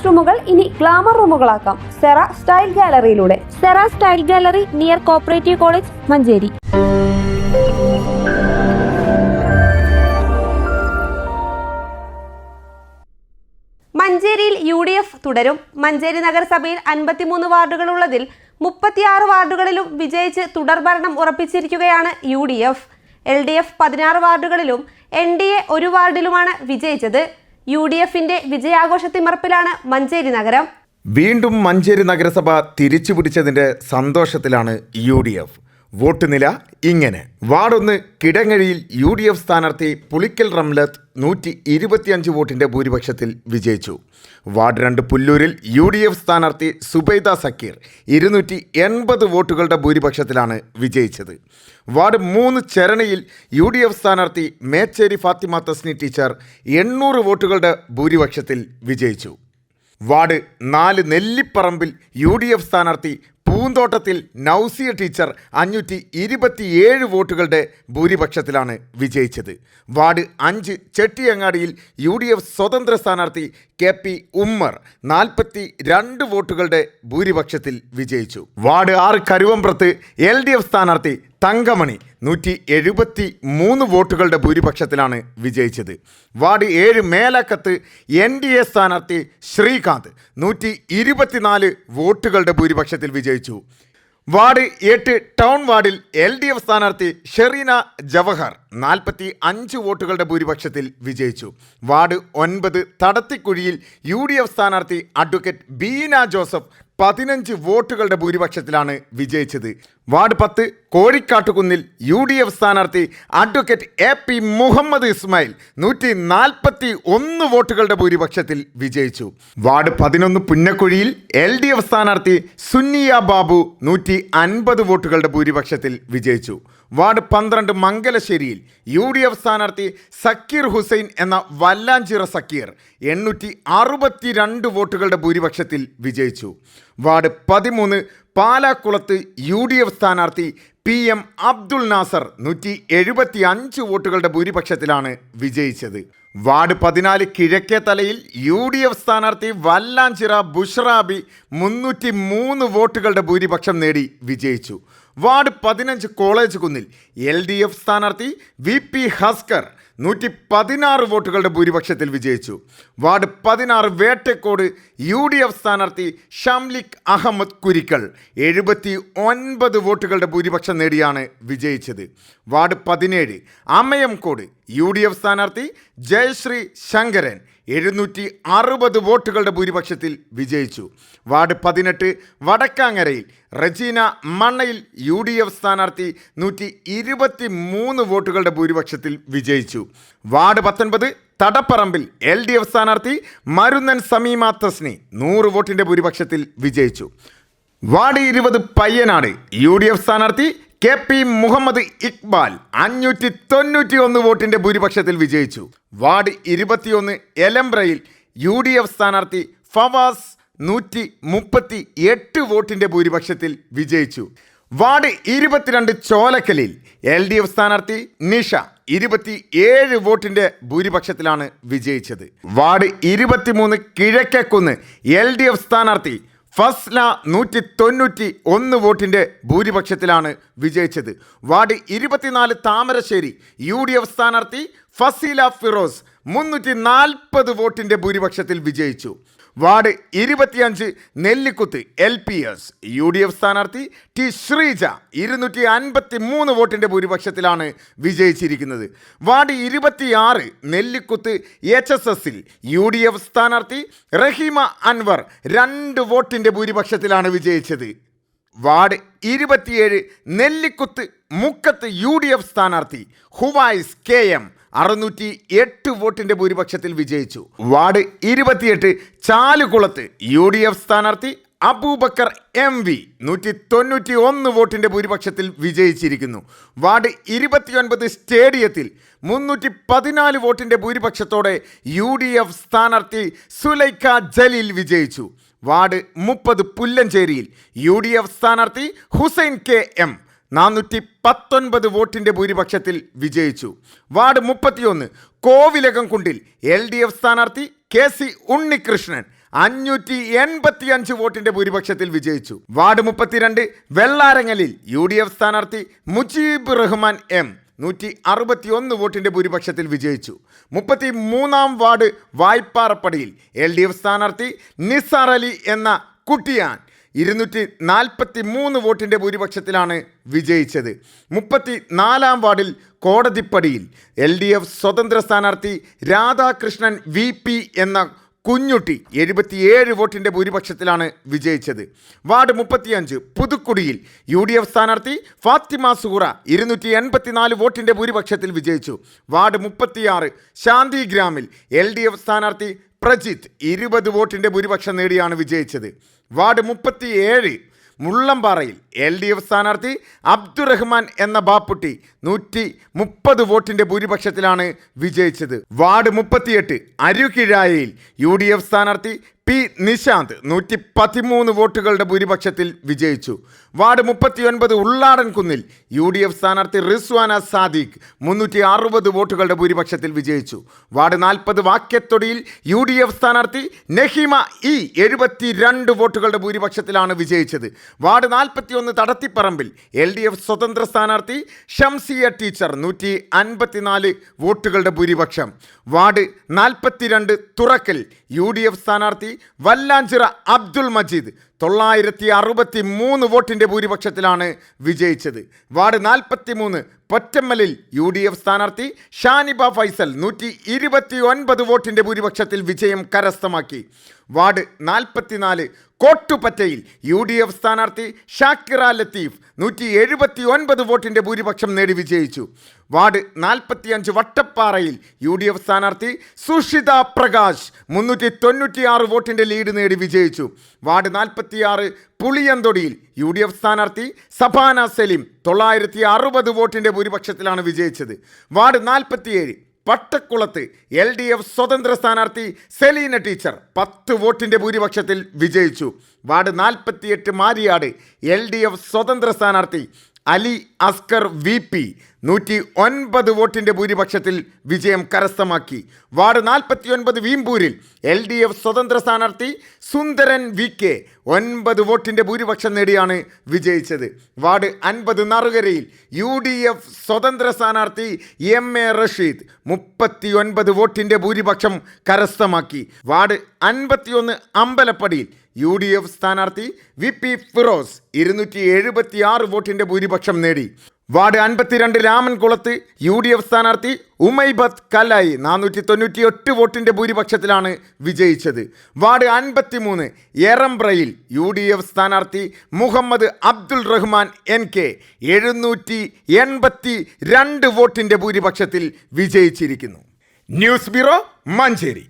റൂമുകൾ ഇനി ഗ്ലാമർ റൂമുകളാക്കാം. സെറ സ്റ്റൈൽ ഗാലറിയിലൂടെ. Sera style gallery near cooperative college, Manjeri. മഞ്ചേരിയിൽ UDF തുടരും. മഞ്ചേരി നഗരസഭയിൽ 53 വാർഡുകളുള്ളതിൽ 36 വാർഡുകളിലും വിജയിച്ച് തുടർഭരണം ഉറപ്പിച്ചിരിക്കുകയാണ് UDF. LDF 16 വാർഡുകളിലും NDA 1 വാർഡിലുമാണ് വിജയിച്ചത്. UDFന്റെ വിജയാഘോഷത്തിമർപ്പിലാണ് മഞ്ചേരി നഗരം. വീണ്ടും മഞ്ചേരി നഗരസഭ തിരിച്ചുപിടിച്ചതിന്റെ സന്തോഷത്തിലാണ് UDF. വോട്ട് നില ഇങ്ങനെ: വാർഡ് 1 കിടങ്ങഴിയിൽ UDF സ്ഥാനാർത്ഥി പുളിക്കൽ റംലത്ത് 125 വോട്ടിന്റെ ഭൂരിപക്ഷത്തിൽ വിജയിച്ചു. വാർഡ് 2 പുല്ലൂരിൽ UDF സ്ഥാനാർത്ഥി സുബൈദ സക്കീർ 280 വോട്ടുകളുടെ ഭൂരിപക്ഷത്തിലാണ് വിജയിച്ചത്. വാർഡ് 3 ചെരണയിൽ UDF സ്ഥാനാർത്ഥി മേച്ചേരി ഫാത്തിമ തസ്നി ടീച്ചർ 800 വോട്ടുകളുടെ ഭൂരിപക്ഷത്തിൽ വിജയിച്ചു. വാർഡ് 4 നെല്ലിപ്പറമ്പിൽ UDF സ്ഥാനാർത്ഥി പൂന്തോട്ടത്തിൽ നൗസിയ ടീച്ചർ 527 വോട്ടുകളുടെ ഭൂരിപക്ഷത്തിലാണ് വിജയിച്ചത്. വാർഡ് 5 ചെട്ടിയങ്ങാടിയിൽ UDF സ്വതന്ത്ര സ്ഥാനാർത്ഥി KP ഉമ്മർ 42 വോട്ടുകളുടെ ഭൂരിപക്ഷത്തിൽ വിജയിച്ചു. വാർഡ് 6 കരുവമ്പ്രത്ത് LDF സ്ഥാനാർത്ഥി തങ്കമണി 173 വോട്ടുകളുടെ ഭൂരിപക്ഷത്തിലാണ് വിജയിച്ചത്. വാർഡ് 7 മേലക്കത്ത് NDA സ്ഥാനാർത്ഥി ശ്രീകാന്ത് 124 വോട്ടുകളുടെ ഭൂരിപക്ഷത്തിൽ വിജയിച്ചു. വാർഡ് 8 ടൗൺ വാർഡിൽ LDF സ്ഥാനാർത്ഥി ഷെറീന ജവഹർ 45 വോട്ടുകളുടെ ഭൂരിപക്ഷത്തിൽ വിജയിച്ചു. വാർഡ് 9 തടത്തിക്കുഴിയിൽ UDF സ്ഥാനാർത്ഥി അഡ്വക്കേറ്റ് ബീന ജോസഫ് 15 വോട്ടുകളുടെ ഭൂരിപക്ഷത്തിലാണ് വിജയിച്ചത്. വാർഡ് 10 കോഴിക്കാട്ടുകുന്നിൽ UDF സ്ഥാനാർത്ഥി അഡ്വക്കേറ്റ് AP മുഹമ്മദ് ഇസ്മായിൽ 141 വോട്ടുകളുടെ ഭൂരിപക്ഷത്തിൽ വിജയിച്ചു. വാർഡ് 11 പുന്നക്കുഴിയിൽ LDF സ്ഥാനാർത്ഥി സുന്നിയ ബാബു 150 വോട്ടുകളുടെ ഭൂരിപക്ഷത്തിൽ വിജയിച്ചു. വാർഡ് 12 മംഗലശ്ശേരിയിൽ UDF സ്ഥാനാർത്ഥി സക്കീർ ഹുസൈൻ എന്ന വല്ലാഞ്ചിറ സക്കീർ 862 വോട്ടുകളുടെ ഭൂരിപക്ഷത്തിൽ വിജയിച്ചു. വാർഡ് 13 പാലാക്കുളത്ത് UDF സ്ഥാനാർത്ഥി PM അബ്ദുൾ നാസർ 175 വോട്ടുകളുടെ ഭൂരിപക്ഷത്തിലാണ് വിജയിച്ചത്. വാർഡ് 14 കിഴക്കേ തലയിൽ UDF സ്ഥാനാർത്ഥി വല്ലാഞ്ചിറ ബുഷ്റാബി 303 വോട്ടുകളുടെ ഭൂരിപക്ഷം നേടി വിജയിച്ചു. വാർഡ് 15 കോളേജ് കുന്നിൽ LDF സ്ഥാനാർത്ഥി VP ഹസ്കർ 116 വോട്ടുകളുടെ ഭൂരിപക്ഷത്തിൽ വിജയിച്ചു. വാർഡ് 16 വേട്ടക്കോട് UDF സ്ഥാനാർത്ഥി ഷംലിക് അഹമ്മദ് കുരിക്കൽ 79 വോട്ടുകളുടെ ഭൂരിപക്ഷം നേടിയാണ് വിജയിച്ചത്. വാർഡ് 17 അമയംകോട് UDF സ്ഥാനാർത്ഥി ജയശ്രീ ശങ്കരൻ 760 വോട്ടുകളുടെ ഭൂരിപക്ഷത്തിൽ വിജയിച്ചു. വാർഡ് 18 വടക്കാങ്ങരയിൽ റജീന മണ്ണയിൽ UDF സ്ഥാനാർത്ഥി 123 വോട്ടുകളുടെ ഭൂരിപക്ഷത്തിൽ വിജയിച്ചു. വാർഡ് 19 തടപ്പറമ്പിൽ LDF സ്ഥാനാർത്ഥി മരുന്നൻ സമീമ തസ്നി 100 വോട്ടിൻ്റെ ഭൂരിപക്ഷത്തിൽ വിജയിച്ചു. വാർഡ് 20 പയ്യനാട് UDF സ്ഥാനാർത്ഥി KP മുഹമ്മദ് ഇക്ബാൽ 591 വോട്ടിൻ്റെ ഭൂരിപക്ഷത്തിൽ വിജയിച്ചു. വാർഡ് 21 എലംബ്രയിൽ UDF സ്ഥാനാർത്ഥി ഫവാസ് 138 വോട്ടിൻ്റെ ഭൂരിപക്ഷത്തിൽ വിജയിച്ചു. വാർഡ് 22 ചോലക്കലിൽ LDF സ്ഥാനാർത്ഥി നിഷ 27 വോട്ടിൻ്റെ ഭൂരിപക്ഷത്തിലാണ് വിജയിച്ചത്. വാർഡ് 23 കിഴക്കേക്കുന്ന് LDF സ്ഥാനാർത്ഥി ഫസ്ല 191 വോട്ടിൻ്റെ ഭൂരിപക്ഷത്തിലാണ് വിജയിച്ചത്. വാർഡ് 24 താമരശ്ശേരി UDF സ്ഥാനാർത്ഥി ഫസീല ഫിറോസ് 340 വോട്ടിൻ്റെ ഭൂരിപക്ഷത്തിൽ വിജയിച്ചു. വാർഡ് 25 നെല്ലിക്കുത്ത് LPS UDF സ്ഥാനാർത്ഥി T ശ്രീജ 253 വോട്ടിൻ്റെ ഭൂരിപക്ഷത്തിലാണ് വിജയിച്ചിരിക്കുന്നത്. വാർഡ് 26 നെല്ലിക്കുത്ത് HSSൽ UDF സ്ഥാനാർത്ഥി റഹീമ അൻവർ 2 വോട്ടിൻ്റെ ഭൂരിപക്ഷത്തിലാണ് വിജയിച്ചത്. വാർഡ് 27 നെല്ലിക്കുത്ത് മുക്കത്ത് UDF സ്ഥാനാർത്ഥി ഹുവൈസ് KM 608 വോട്ടിൻ്റെ ഭൂരിപക്ഷത്തിൽ വിജയിച്ചു. വാർഡ് 28 ചാലുകുളത്ത് UDF സ്ഥാനാർത്ഥി അബൂബക്കർ MV 191 വോട്ടിൻ്റെ ഭൂരിപക്ഷത്തിൽ വിജയിച്ചിരിക്കുന്നു. വാർഡ് 29 സ്റ്റേഡിയത്തിൽ 314 വോട്ടിൻ്റെ ഭൂരിപക്ഷത്തോടെ UDF സ്ഥാനാർത്ഥി സുലൈഖ ജലീൽ വിജയിച്ചു. വാർഡ് 30 പുല്ലഞ്ചേരിയിൽ UDF സ്ഥാനാർത്ഥി ഹുസൈൻ KM 419 വോട്ടിൻ്റെ ഭൂരിപക്ഷത്തിൽ വിജയിച്ചു. വാർഡ് 31 കോവിലകം കുണ്ടിൽ LDF സ്ഥാനാർത്ഥി KC ഉണ്ണികൃഷ്ണൻ 585 വോട്ടിന്റെ ഭൂരിപക്ഷത്തിൽ വിജയിച്ചു. വാർഡ് 32 വെള്ളാരങ്ങലിൽ UDF സ്ഥാനാർത്ഥി മുജീബ് റഹ്മാൻ M 161 വോട്ടിന്റെ ഭൂരിപക്ഷത്തിൽ വിജയിച്ചു. 33-ാം വാർഡ് വായ്പാറപ്പടിയിൽ LDF സ്ഥാനാർത്ഥി നിസാർ അലി എന്ന കുട്ടിയാൻ 243 വോട്ടിന്റെ ഭൂരിപക്ഷത്തിലാണ് വിജയിച്ചത്. 34-ാം വാർഡിൽ കോടതിപ്പടിയിൽ LDF സ്വതന്ത്ര സ്ഥാനാർത്ഥി രാധാകൃഷ്ണൻ VP എന്ന കുഞ്ഞുട്ടി 77 വോട്ടിന്റെ ഭൂരിപക്ഷത്തിലാണ് വിജയിച്ചത്. വാർഡ് 35 പുതുക്കുടിയിൽ UDF സ്ഥാനാർത്ഥി ഫാത്തിമ സുഹറ 284 വോട്ടിന്റെ ഭൂരിപക്ഷത്തിൽ വിജയിച്ചു. വാർഡ് 36 ശാന്തിഗ്രാമിൽ LDF സ്ഥാനാർത്ഥി പ്രജിത്ത് 20 വോട്ടിന്റെ ഭൂരിപക്ഷം നേടിയാണ് വിജയിച്ചത്. വാർഡ് 37 മുള്ളംപാറയിൽ LDF സ്ഥാനാർത്ഥി അബ്ദുറഹ്മാൻ എന്ന ബാപ്പുട്ടി 130 വോട്ടിന്റെ ഭൂരിപക്ഷത്തിലാണ് വിജയിച്ചത്. വാർഡ് 38 അരുകിഴായയിൽ UDF സ്ഥാനാർത്ഥി P നിശാന്ത് 113 വോട്ടുകളുടെ ഭൂരിപക്ഷത്തിൽ വിജയിച്ചു. വാർഡ് 39 ഉള്ളാടൻകുന്നിൽ UDF സ്ഥാനാർത്ഥി റിസ്വാന സാദിഖ് 360 വോട്ടുകളുടെ ഭൂരിപക്ഷത്തിൽ വിജയിച്ചു. വാർഡ് 40 വാക്യത്തൊടിയിൽ UDF സ്ഥാനാർത്ഥി നഹിമ E 72 വോട്ടുകളുടെ ഭൂരിപക്ഷത്തിലാണ് വിജയിച്ചത്. വാർഡ് 41 തടത്തിപ്പറമ്പിൽ LDF സ്വതന്ത്ര സ്ഥാനാർത്ഥി ഷംസിയ ടീച്ചർ 154 വോട്ടുകളുടെ ഭൂരിപക്ഷം. വാർഡ് 42 തുറക്കൽ UDF സ്ഥാനാർത്ഥി വല്ലാഞ്ചിറ അബ്ദുൾ മജീദ് 963 വോട്ടിന്റെ ഭൂരിപക്ഷത്തിലാണ് വിജയിച്ചത്. വാർഡ് 43 പൊറ്റമ്മലിൽ UDF സ്ഥാനാർത്ഥി ഷാനിബ ഫൈസൽ 129 വോട്ടിന്റെ ഭൂരിപക്ഷത്തിൽ വിജയം കരസ്ഥമാക്കി. വാർഡ് 44 കോട്ടുപറ്റയിൽ UDF സ്ഥാനാർത്ഥി ഷാക്കിറ ലത്തീഫ് 179 വോട്ടിന്റെ ഭൂരിപക്ഷം നേടി വിജയിച്ചു. വാർഡ് 45 വട്ടപ്പാറയിൽ UDF സ്ഥാനാർത്ഥി സുഷിത പ്രകാശ് 396 വോട്ടിന്റെ ലീഡ് നേടി വിജയിച്ചു. വാർഡ് 46 പുളിയന്തൊടിയിൽ UDF സ്ഥാനാർത്ഥി സഫാന സലീം 960 വോട്ടിന്റെ ഭൂരിപക്ഷത്തിലാണ് വിജയിച്ചത്. വാർഡ് 47 പട്ടക്കുളത്ത് LDF സ്വതന്ത്ര സ്ഥാനാർത്ഥി സെലീന ടീച്ചർ 10 വോട്ടിന്റെ ഭൂരിപക്ഷത്തിൽ വിജയിച്ചു. വാർഡ് 48 മാരിയാട് LDF സ്വതന്ത്ര സ്ഥാനാർത്ഥി അലി അസ്കർ VP 109 വോട്ടിന്റെ ഭൂരിപക്ഷത്തിൽ വിജയം കരസ്ഥമാക്കി. വാർഡ് 49 വീമ്പൂരിൽ LDF സ്വതന്ത്ര സ്ഥാനാർത്ഥി സുന്ദരൻ VK 9 വോട്ടിന്റെ ഭൂരിപക്ഷം നേടിയാണ് വിജയിച്ചത്. വാർഡ് 50 നറുകരയിൽ UDF സ്വതന്ത്ര സ്ഥാനാർത്ഥി MA റഷീദ് 39 വോട്ടിന്റെ ഭൂരിപക്ഷം കരസ്ഥമാക്കി. വാർഡ് 51 അമ്പലപ്പടിയിൽ UDF സ്ഥാനാർത്ഥി VP ഫിറോസ് 276 വോട്ടിന്റെ ഭൂരിപക്ഷം നേടി. വാർഡ് 52 രാമൻകുളത്ത് UDF സ്ഥാനാർത്ഥി ഉമൈബത്ത് കലായി 498 വോട്ടിന്റെ ഭൂരിപക്ഷത്തിലാണ് വിജയിച്ചത്. വാർഡ് 53 എറംബ്രയിൽ UDF സ്ഥാനാർത്ഥി മുഹമ്മദ് അബ്ദുൾ റഹ്മാൻ NK 782 വോട്ടിന്റെ ഭൂരിപക്ഷത്തിൽ വിജയിച്ചിരിക്കുന്നു. News bureau Manjeri.